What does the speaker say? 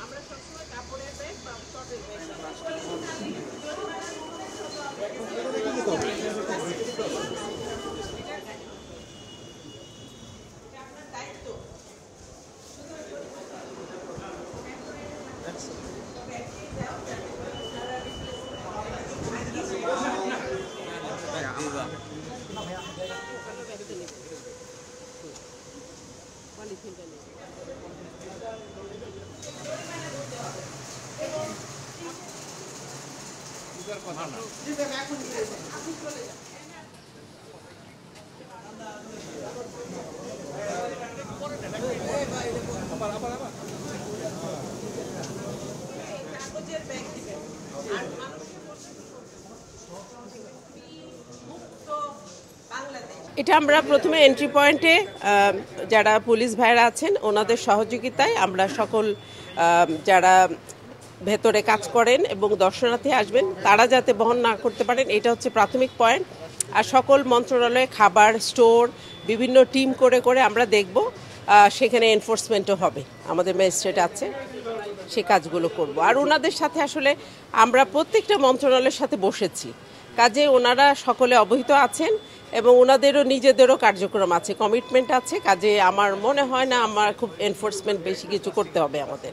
আমরা সবসময় কাপড়ের ব্যাগ বা টটের ব্যাগ কাগজের ব্যাগ দিবেন আর মানুষকে মুক্ত বাংলাদেশ। এটা আমরা প্রথমে এন্ট্রি পয়েন্টে যারা পুলিশ ভাইরা আছেন ওনাদের সহযোগিতায় আমরা সকল যারা ভেতরে কাজ করেন এবং দর্শনার্থী আসবেন তারা যাতে বহন না করতে পারেন এটা হচ্ছে প্রাথমিক পয়েন্ট। আর সকল মন্ত্রণালয়ে খাবার স্টোর বিভিন্ন টিম করে করে আমরা দেখব, সেখানে এনফোর্সমেন্টও হবে, আমাদের ম্যাজিস্ট্রেট আছে, সে কাজগুলো করব। আর ওনাদের সাথে আসলে আমরা প্রত্যেকটা মন্ত্রণালয়ের সাথে বসেছি, কাজে ওনারা সকলে অবহিত আছেন এবং ওনাদেরও নিজেদেরও কার্যক্রম আছে, কমিটমেন্ট আছে, কাজে আমার মনে হয় না আমার খুব এনফোর্সমেন্ট বেশি কিছু করতে হবে আমাদের।